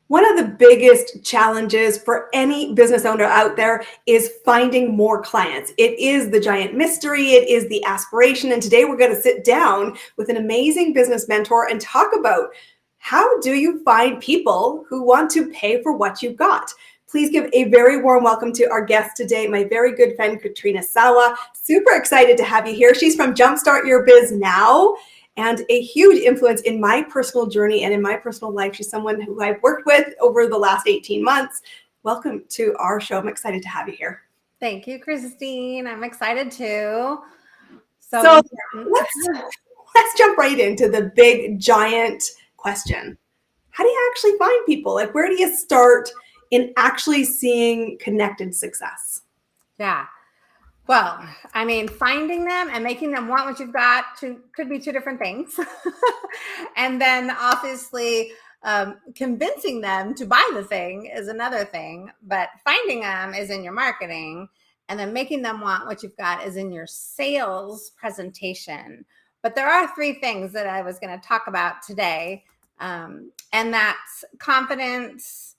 One of the biggest challenges for any business owner out there is finding more clients. It is the giant mystery. It is the aspiration. And today we're going to sit down with an amazing business mentor and talk about how do you find people who want to pay for what you've got. Please give a very warm welcome to our guest today, my very good friend, Katrina Sawa. Super excited to have you here. She's from Jumpstart Your Biz Now, and a huge influence in my personal journey and in my personal life. She's someone who I've worked with over the last 18 months. Welcome to our show. I'm excited to have you here. Thank you, Christine. I'm excited too. So let's jump right into the big, giant question. How do you actually find people? Like, where do you start in actually seeing connected success? Yeah. Well, I mean, finding them and making them want what you've got could be two different things. And then obviously convincing them to buy the thing is another thing. But finding them is in your marketing, and then making them want what you've got is in your sales presentation. But there are three things that I was going to talk about today. And that's confidence,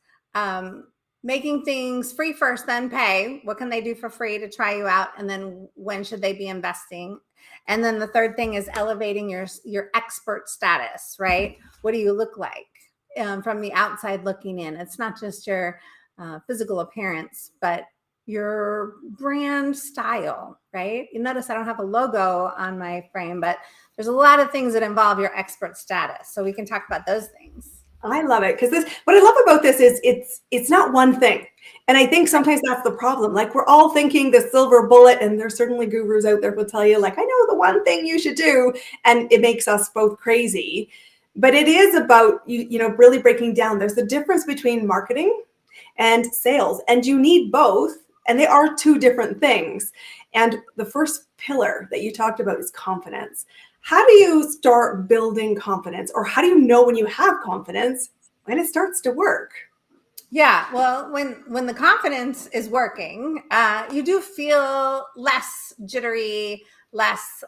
making things free first, then pay. What can they do for free to try you out? And then when should they be investing? And then the third thing is elevating your expert status, right? What do you look like from the outside looking in? It's not just your physical appearance, but your brand style, right? You notice I don't have a logo on my frame, but there's a lot of things that involve your expert status. So we can talk about those things. I love it, because what I love about this is it's not one thing. And I think sometimes that's the problem. Like, we're all thinking the silver bullet, and there's certainly gurus out there who will tell you, like, I know the one thing you should do, and it makes us both crazy. But it is about you know, really breaking down. There's the difference between marketing and sales, and you need both, and they are two different things. And the first pillar that you talked about is confidence. How do you start building confidence, or how do you know when you have confidence when it starts to work? Yeah, well, when the confidence is working, you do feel less jittery, less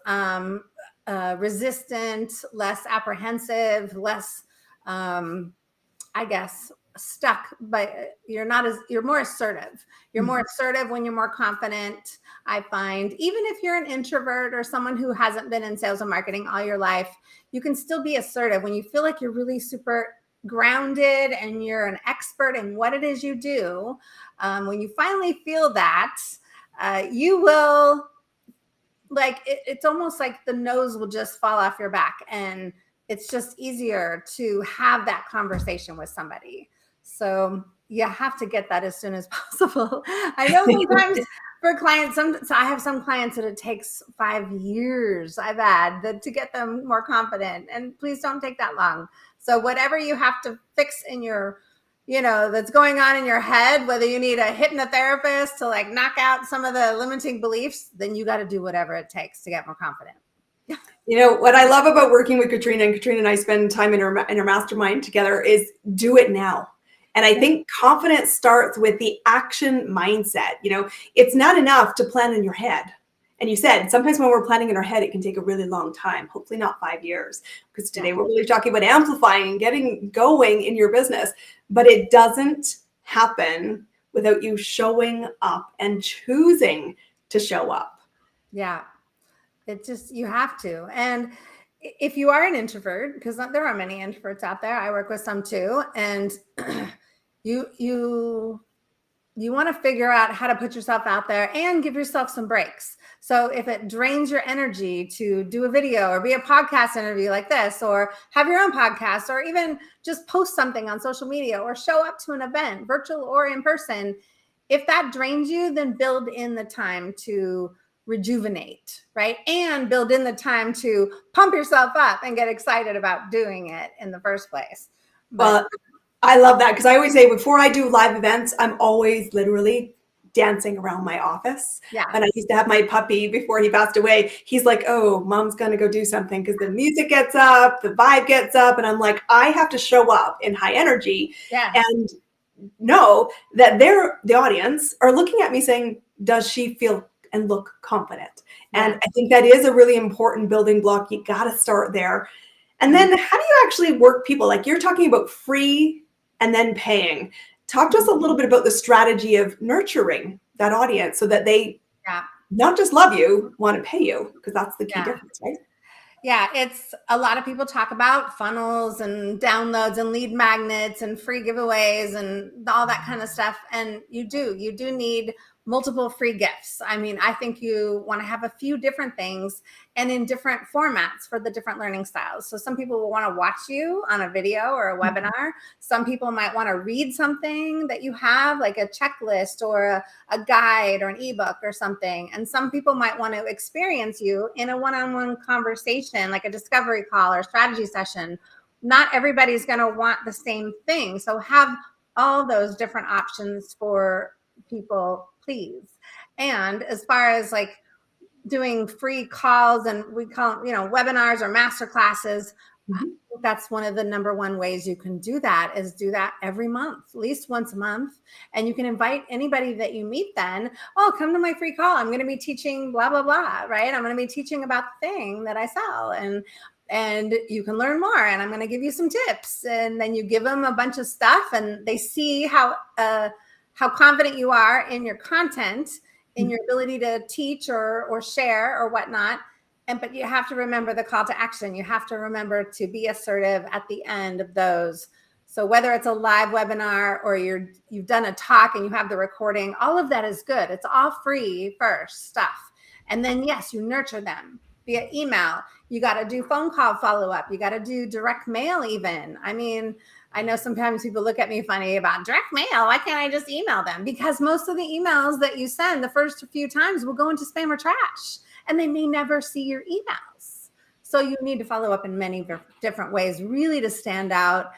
resistant, less apprehensive, less, I guess, stuck. But you're more assertive. You're more assertive when you're more confident. I find, even if you're an introvert or someone who hasn't been in sales and marketing all your life, you can still be assertive when you feel like you're really super grounded and you're an expert in what it is you do. When you finally feel that, you will, like, it's almost like the nose will just fall off your back, and it's just easier to have that conversation with somebody. So you have to get that as soon as possible. I know sometimes for clients, so I have some clients that it takes 5 years, I've had, to get them more confident. And please don't take that long. So whatever you have to fix in your, that's going on in your head, whether you need a hypnotherapist to like knock out some of the limiting beliefs, then you got to do whatever it takes to get more confident. You know, what I love about working with Katrina, and Katrina and I spend time in her mastermind together, is do it now. And I think confidence starts with the action mindset. You know, it's not enough to plan in your head. And you said sometimes when we're planning in our head, it can take a really long time, hopefully not 5 years, because today we're really talking about amplifying and getting going in your business. But it doesn't happen without you showing up and choosing to show up. Yeah, you have to. And if you are an introvert, because there are many introverts out there, I work with some too, and you want to figure out how to put yourself out there and give yourself some breaks. So if it drains your energy to do a video or be a podcast interview like this, or have your own podcast, or even just post something on social media, or show up to an event, virtual or in person, if that drains you, then build in the time to rejuvenate, right? And build in the time to pump yourself up and get excited about doing it in the first place. Well, I love that, because I always say before I do live events, I'm always literally dancing around my office. Yeah. And I used to have my puppy before he passed away. He's like, oh, mom's going to go do something, because the music gets up, the vibe gets up. And I'm like, I have to show up in high energy and know that the audience are looking at me saying, does she feel and look confident? And I think that is a really important building block. You got to start there. And then how do you actually work people? Like, you're talking about free and then paying. Talk to us a little bit about the strategy of nurturing that audience so that they not just love you, want to pay you, because that's the key difference, right? Yeah, it's a lot of people talk about funnels and downloads and lead magnets and free giveaways and all that kind of stuff. And you do need multiple free gifts. I mean, I think you want to have a few different things and in different formats for the different learning styles. So some people will want to watch you on a video or a webinar. Some people might want to read something that you have, like a checklist or a guide or an ebook or something. And some people might want to experience you in a one-on-one conversation, like a discovery call or strategy session. Not everybody's going to want the same thing. So have all those different options for people, please. And as far as like doing free calls, and we call them, webinars or master classes, that's one of the number one ways you can do that, is do that every month, at least once a month. And you can invite anybody that you meet then, oh, come to my free call. I'm going to be teaching blah, blah, blah, right? I'm going to be teaching about the thing that I sell, and you can learn more, and I'm going to give you some tips. And then you give them a bunch of stuff, and they see how confident you are in your content, in your ability to teach or share or whatnot. But you have to remember the call to action. You have to remember to be assertive at the end of those. So whether it's a live webinar or you've done a talk and you have the recording, all of that is good. It's all free first stuff. And then, yes, you nurture them via email. You got to do phone call follow-up. You got to do direct mail even. I mean, I know sometimes people look at me funny about direct mail. Why can't I just email them? Because most of the emails that you send the first few times will go into spam or trash, and they may never see your emails. So you need to follow up in many different ways, really, to stand out.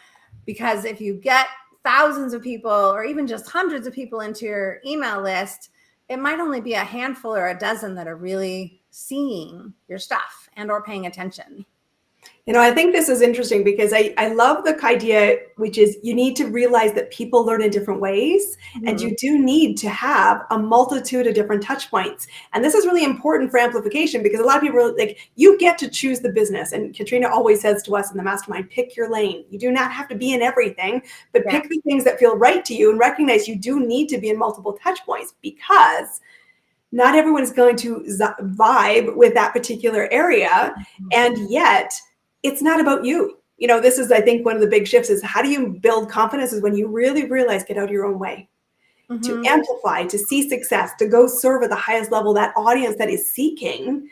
Because if you get thousands of people or even just hundreds of people into your email list, it might only be a handful or a dozen that are really seeing your stuff and or paying attention. I think this is interesting because I love the idea, which is you need to realize that people learn in different ways, and you do need to have a multitude of different touch points. And this is really important for amplification, because a lot of people are like, you get to choose the business. And Katrina always says to us in the mastermind, pick your lane. You do not have to be in everything, but pick the things that feel right to you, and recognize you do need to be in multiple touch points, because not everyone is going to vibe with that particular area. And yet it's not about you. This is, I think, one of the big shifts is, how do you build confidence, is when you really realize, get out of your own way, to amplify, to see success, to go serve at the highest level, that audience that is seeking.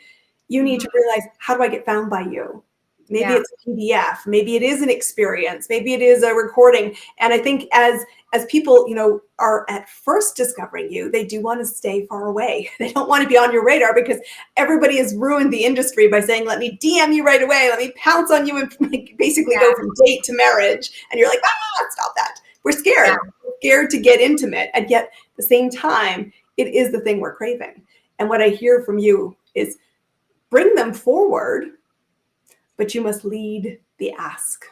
You need to realize, how do I get found by you? Maybe it's a PDF, maybe it is an experience, maybe it is a recording. And I think as people, are at first discovering you, they do want to stay far away. They don't want to be on your radar, because everybody has ruined the industry by saying, let me DM you right away, let me pounce on you, and basically go from date to marriage. And you're like, stop that. We're scared. We're scared to get intimate. And yet at the same time, it is the thing we're craving. And what I hear from you is, bring them forward, but you must lead the ask.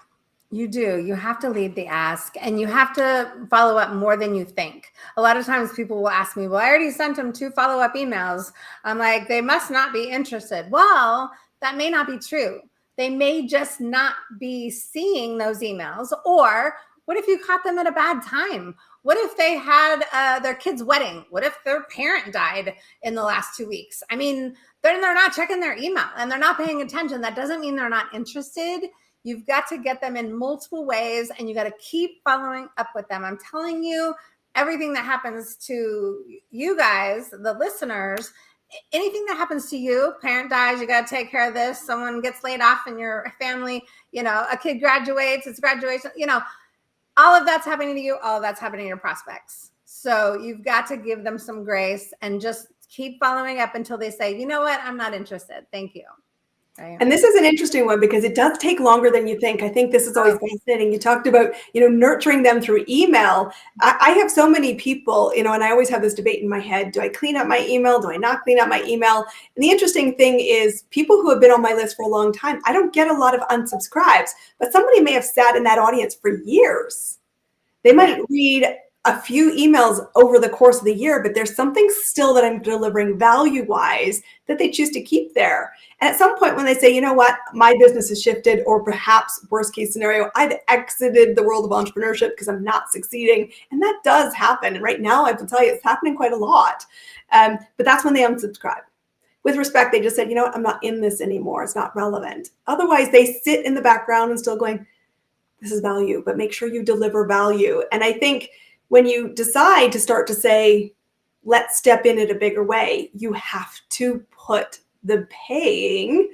You do. You have to lead the ask, and you have to follow up more than you think. A lot of times people will ask me, well, I already sent them 2 follow-up emails. I'm like, they must not be interested. Well, that may not be true. They may just not be seeing those emails. Or what if you caught them at a bad time? What if they had their kid's wedding? What if their parent died in the last 2 weeks? I mean, they're not checking their email and they're not paying attention. That doesn't mean they're not interested. You've got to get them in multiple ways, and you got to keep following up with them. I'm telling you, everything that happens to you guys, the listeners, anything that happens to you, parent dies, you got to take care of this, someone gets laid off in your family, a kid graduates, it's graduation, all of that's happening to you, all of that's happening to your prospects. So you've got to give them some grace and just keep following up until they say, you know what, I'm not interested. Thank you. Right. And this is an interesting one, because it does take longer than you think. I think this is always fascinating. You talked about, nurturing them through email. I have so many people, and I always have this debate in my head. Do I clean up my email? Do I not clean up my email? And the interesting thing is, people who have been on my list for a long time, I don't get a lot of unsubscribes, but somebody may have sat in that audience for years. They might read a few emails over the course of the year, but there's something still that I'm delivering value-wise that they choose to keep there. And at some point when they say, you know what, my business has shifted, or perhaps worst case scenario, I've exited the world of entrepreneurship because I'm not succeeding. And that does happen. And right now I have to tell you, it's happening quite a lot. But that's when they unsubscribe. With respect, they just said, you know what, I'm not in this anymore. It's not relevant. Otherwise, they sit in the background and still going, this is value, but make sure you deliver value. And I think when you decide to start to say, let's step in a bigger way, you have to put the paying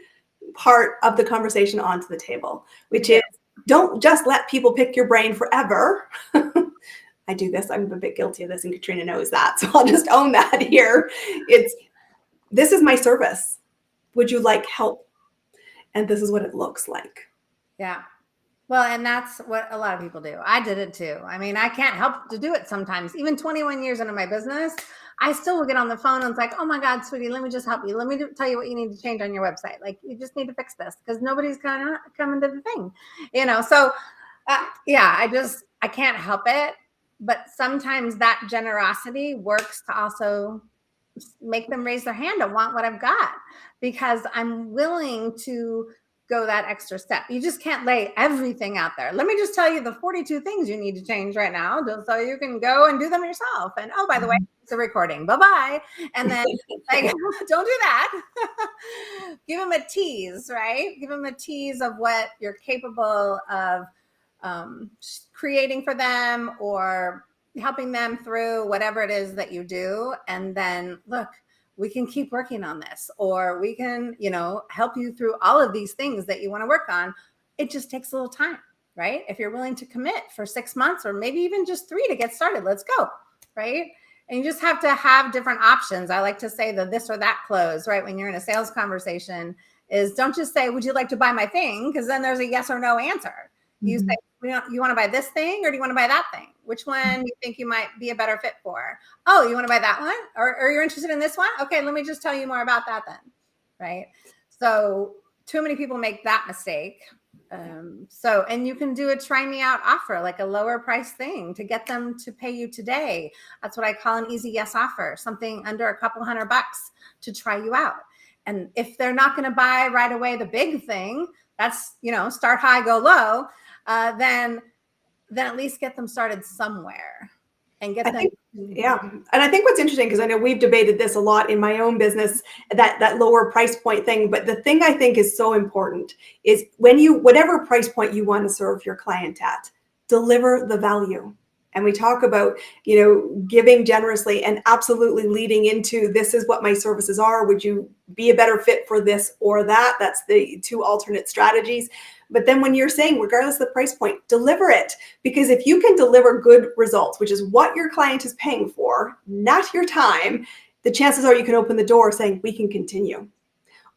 part of the conversation onto the table, which is, don't just let people pick your brain forever. I do this. I'm a bit guilty of this, and Katrina knows that. So I'll just own that here. This is my service. Would you like help? And this is what it looks like. Yeah. Well, and that's what a lot of people do. I did it too. I mean, I can't help to do it sometimes. Even 21 years into my business, I still will get on the phone and it's like, oh my God, sweetie, let me just help you. Let me tell you what you need to change on your website. Like, you just need to fix this because nobody's kind of coming to the thing, So yeah, I can't help it. But sometimes that generosity works to also make them raise their hand and want what I've got, because I'm willing to go that extra step. You just can't lay everything out there. Let me just tell you the 42 things you need to change right now, just so you can go and do them yourself. And oh, by the way, it's a recording. Bye-bye. And then like, don't do that. Give them a tease, right? Give them a tease of what you're capable of creating for them, or helping them through whatever it is that you do. And then look, we can keep working on this, or we can, help you through all of these things that you want to work on. It just takes a little time, right? If you're willing to commit for 6 months, or maybe even just 3 to get started, let's go, right? And you just have to have different options. I like to say the this or that close, right? When you're in a sales conversation, is don't just say, would you like to buy my thing? Because then there's a yes or no answer. You say, you want to buy this thing, or do you want to buy that thing? Which one do you think you might be a better fit for? Oh, you want to buy that one? Or you're interested in this one? Okay, let me just tell you more about that then, right? So too many people make that mistake. And you can do a try me out offer, like a lower price thing to get them to pay you today. That's what I call an easy yes offer, something under a couple $100 to try you out. And if they're not going to buy right away the big thing, that's, start high, go low, then at least get them started somewhere and get them. Yeah. And I think what's interesting, because I know we've debated this a lot in my own business, that lower price point thing. But the thing I think is so important is whatever price point you want to serve your client at, deliver the value. And we talk about, giving generously and absolutely leading into, this is what my services are. Would you be a better fit for this or that? That's the 2 alternate strategies. But then when you're saying, regardless of the price point, deliver it. Because if you can deliver good results, which is what your client is paying for, not your time, the chances are you can open the door saying, we can continue.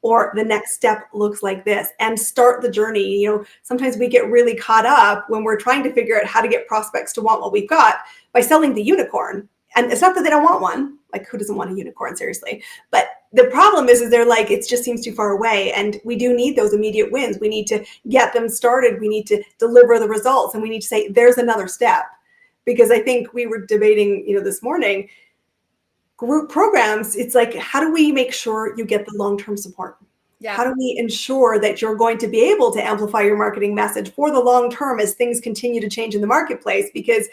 Or the next step looks like this, and start the journey. Sometimes we get really caught up when we're trying to figure out how to get prospects to want what we've got by selling the unicorn. And it's not that they don't want one. Like, who doesn't want a unicorn, seriously? But the problem is they're like, it just seems too far away. And we do need those immediate wins. We need to get them started. We need to deliver the results. And we need to say, there's another step. Because I think we were debating, this morning, group programs, it's like, how do we make sure you get the long-term support? Yeah. How do we ensure that you're going to be able to amplify your marketing message for the long term as things continue to change in the marketplace? Because,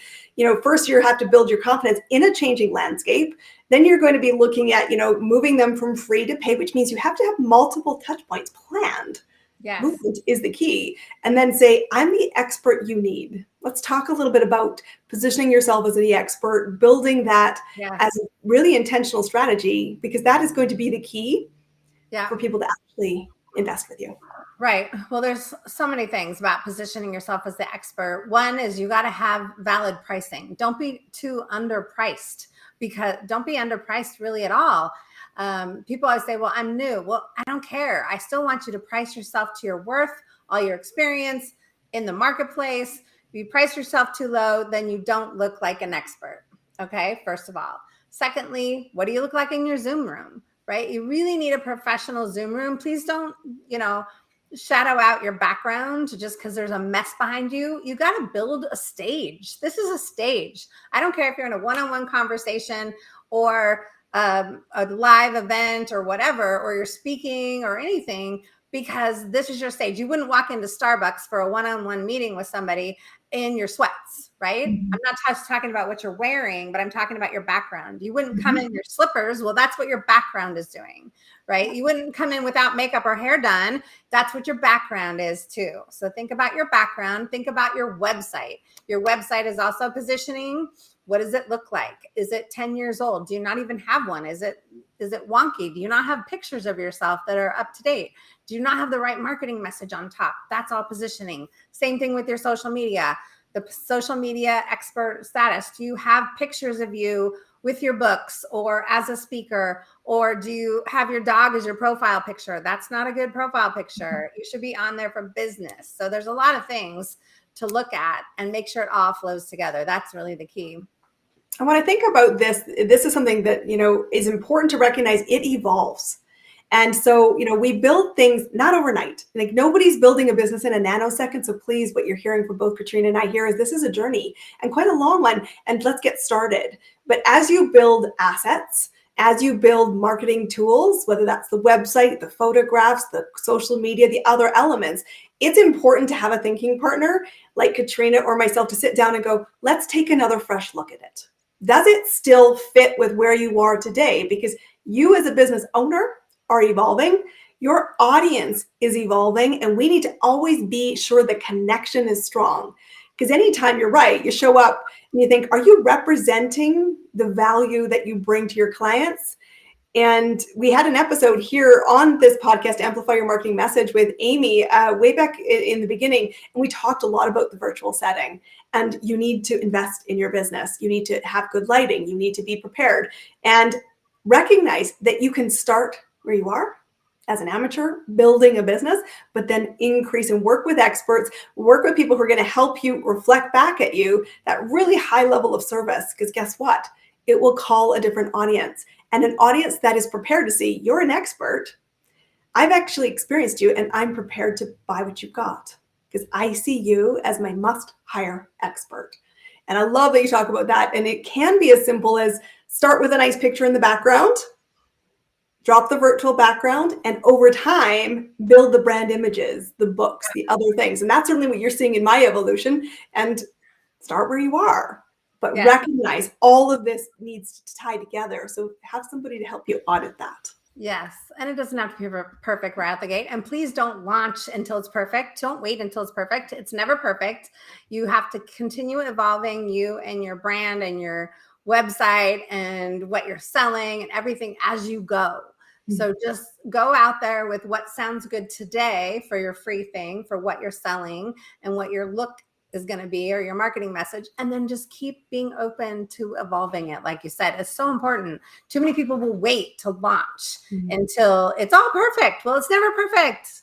first you have to build your confidence in a changing landscape. Then you're going to be looking at, moving them from free to pay, which means you have to have multiple touch points planned. Yes. Movement is the key. And then say, I'm the expert you need. Let's talk a little bit about positioning yourself as the expert, building that as a really intentional strategy, because that is going to be the key for people to actually invest with you. Right. Well, there's so many things about positioning yourself as the expert. One is you got to have valid pricing. Don't be too underpriced, because don't be underpriced really at all. People always say, well, I'm new. Well, I don't care. I still want you to price yourself to your worth, all your experience in the marketplace. If you price yourself too low, then you don't look like an expert. Okay. First of all. Secondly, what do you look like in your Zoom room? Right? You really need a professional Zoom room. Please don't, shadow out your background just because there's a mess behind you. You got to build a stage. This is a stage. I don't care if you're in a one-on-one conversation or a live event or whatever, or you're speaking or anything, because this is your stage. You wouldn't walk into Starbucks for a one-on-one meeting with somebody in your sweats, right? Mm-hmm. I'm not talking about what you're wearing, but I'm talking about your background. You wouldn't come in your slippers. Well, that's what your background is doing, right? You wouldn't come in without makeup or hair done. That's what your background is too. So think about your background. Think about your website. Your website is also positioning. What does it look like? Is it 10 years old? Do you not even have one? Is it wonky? Do you not have pictures of yourself that are up to date? Do you not have the right marketing message on top? That's all positioning. Same thing with your social media. The social media expert status. Do you have pictures of you with your books or as a speaker? Or do you have your dog as your profile picture? That's not a good profile picture. You should be on there for business. So there's a lot of things to look at and make sure it all flows together. That's really the key. And when I think about this is something that, is important to recognize. It evolves. And so, we build things not overnight. Like, nobody's building a business in a nanosecond. So please, what you're hearing from both Katrina and I here is this is a journey, and quite a long one. And let's get started. But as you build assets, as you build marketing tools, whether that's the website, the photographs, the social media, the other elements, it's important to have a thinking partner like Katrina or myself to sit down and go, let's take another fresh look at it. Does it still fit with where you are today? Because you as a business owner are evolving. Your audience is evolving, and we need to always be sure the connection is strong. Because anytime, you're right, you show up and you think, are you representing the value that you bring to your clients? And we had an episode here on this podcast, Amplify Your Marketing Message, with Amy way back in the beginning. And we talked a lot about the virtual setting. And you need to invest in your business. You need to have good lighting. You need to be prepared. And recognize that you can start where you are as an amateur building a business, but then increase and work with experts, work with people who are going to help you reflect back at you that really high level of service. Because guess what? It will call a different audience, and an audience that is prepared to see you're an expert. I've actually experienced you, and I'm prepared to buy what you've got because I see you as my must hire expert. And I love that you talk about that. And it can be as simple as start with a nice picture in the background, drop the virtual background, and over time, build the brand images, the books, the other things. And that's certainly what you're seeing in my evolution. And start where you are, but recognize all of this needs to tie together. So have somebody to help you audit that. Yes. And it doesn't have to be perfect right out the gate. And please don't launch until it's perfect. Don't wait until it's perfect. It's never perfect. You have to continue evolving you and your brand and your website and what you're selling and everything as you go. So just go out there with what sounds good today for your free thing, for what you're selling and what your look is going to be or your marketing message, and then just keep being open to evolving it. Like you said, it's so important. Too many people will wait to launch until it's all perfect. Well, it's never perfect.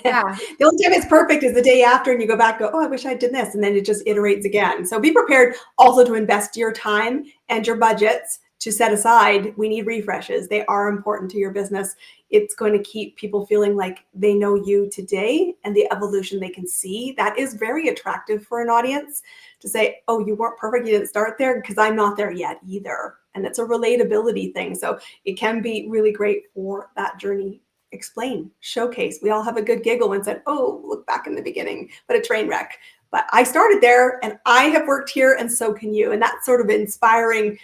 Yeah. The only time it's perfect is the day after, and you go back and go, oh, I wish I did this. And then it just iterates again. So be prepared also to invest your time and your budgets to set aside. We need refreshes. They are important to your business. It's going to keep people feeling like they know you today and the evolution they can see. That is very attractive for an audience to say, oh, you weren't perfect. You didn't start there, because I'm not there yet either. And it's a relatability thing. So it can be really great for that journey. Explain, showcase. We all have a good giggle and said, oh, look back in the beginning, but a train wreck. But I started there and I have worked here, and so can you. And that's sort of inspiring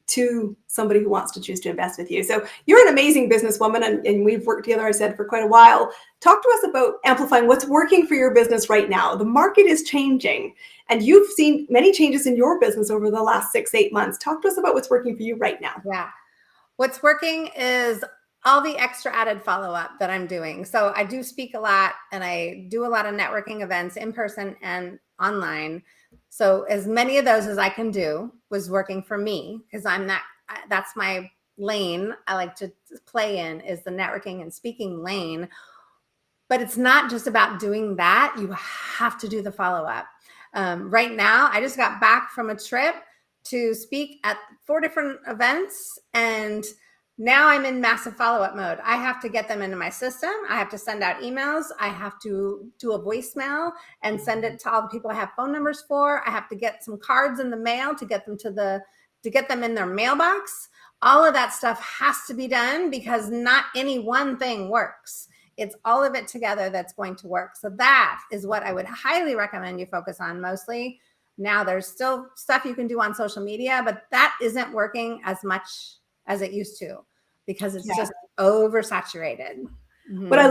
to somebody who wants to choose to invest with you. So you're an amazing businesswoman, and we've worked together, I said, for quite a while. Talk to us about amplifying what's working for your business right now. The market is changing, and you've seen many changes in your business over the last 6-8 months. Talk to us about what's working for you right now. Yeah. What's working is all the extra added follow-up that I'm doing. So I do speak a lot, and I do a lot of networking events in person and online. So as many of those as I can do was working for me, because that's my lane I like to play in, is the networking and speaking lane. But it's not just about doing that. You have to do the follow-up. Right now, I just got back from a trip to speak at 4 different events, and Now I'm in massive follow-up mode. I have to get them into my system. I have to send out emails. I have to do a voicemail and send it to all the people I have phone numbers for. I have to get some cards in the mail to get them to get them in their mailbox. All of that stuff has to be done because not any one thing works. It's all of it together that's going to work. So that is what I would highly recommend you focus on mostly. Now there's still stuff you can do on social media, but that isn't working as much as it used to because it's just oversaturated. But I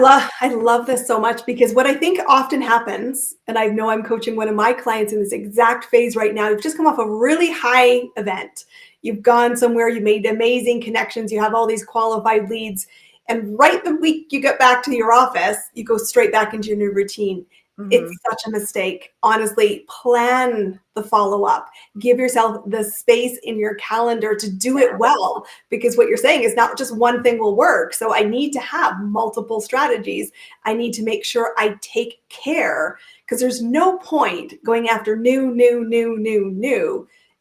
love this so much because what I think often happens, and I know I'm coaching one of my clients in this exact phase right now, you've just come off a really high event. You've gone somewhere, you made amazing connections, you have all these qualified leads, and right the week you get back to your office, you go straight back into your new routine. It's such a mistake. Honestly, plan the follow-up. Give yourself the space in your calendar to do it well, because what you're saying is not just one thing will work. So I need to have multiple strategies. I need to make sure I take care, because there's no point going after new,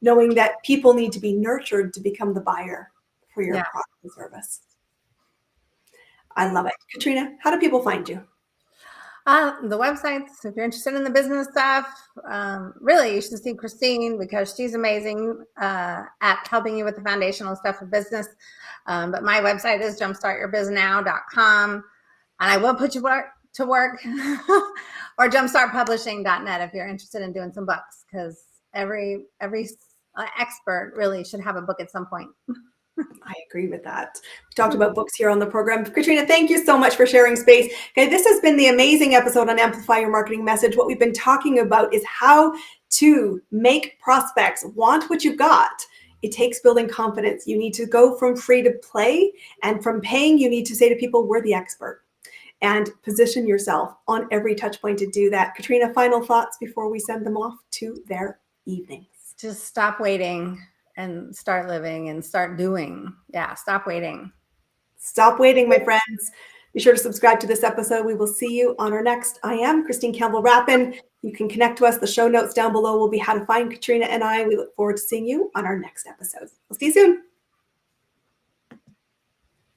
knowing that people need to be nurtured to become the buyer for your product and service. I love it. Katrina, how do people find you? The websites, if you're interested in the business stuff, really you should see Christine because she's amazing at helping you with the foundational stuff of business. But my website is jumpstartyourbiznaw.com, and I will put you to work or jumpstartpublishing.net if you're interested in doing some books, because every expert really should have a book at some point. I agree with that. We talked about books here on the program. Katrina, thank you so much for sharing space. Okay, this has been the amazing episode on Amplify Your Marketing Message. What we've been talking about is how to make prospects want what you've got. It takes building confidence. You need to go from free to play, and from paying, you need to say to people, we're the expert, and position yourself on every touch point to do that. Katrina, final thoughts before we send them off to their evenings. Just stop waiting and start living and start doing. Yeah, stop waiting. Stop waiting, my friends. Be sure to subscribe to this episode. We will see you on our next. I am Christine Campbell-Rappin. You can connect to us. The show notes down below will be how to find Katrina and I. We look forward to seeing you on our next episode. We'll see you soon.